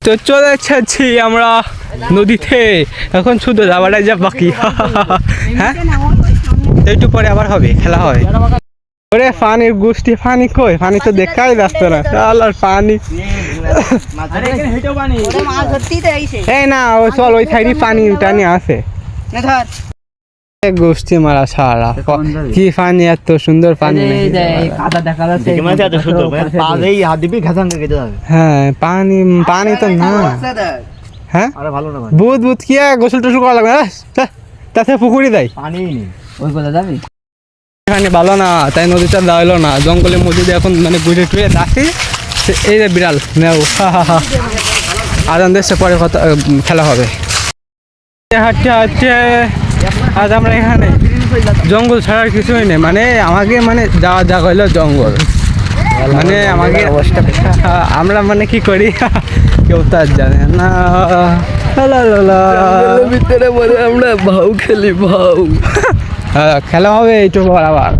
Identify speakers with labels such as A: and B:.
A: তো চলে যাচ্ছি আমরা নদীতে, এখন শুধু যাওয়াটাই যা বাকি। হ্যাঁ, একটু পরে আবার হবে, খেলা হবে। ওরে পানির গোষ্ঠী, পানি কই? পানি তো দেখাই যাচ্ছে না, আর পানি। এই না, ও চল ওই সাইডে পানি টানি আছে। গোষ্ঠী মারা সারা কি পানি, এত সুন্দর পানি। হ্যাঁ, পানি পানি তো না। হ্যাঁ, বুধ বুধ কি গোসল টোসল করা লাগবে, তাতে পুকুরি দেয় এখানে ভালো না, তাই নদীটা দেওয়া হলো না। জঙ্গলের মধ্যে দিয়ে এখন মানে ঘুরে টুরে দেখি এই যে বিড়াল নেও। আজান দেশে পরে কথা খেলা হবে। হাঁটতে হাঁটতে আজ আমরা এখানে জঙ্গল ছাড়ার কিছুই নেই, মানে আমাকে মানে যাওয়া যা হইলো জঙ্গল, মানে আমাকে আমরা মানে কি করি কেউ তো আর জানে না। ভিতরে আমরা ভাউ খেলি, ভাউ খেলা হবে এইটুকু আবার।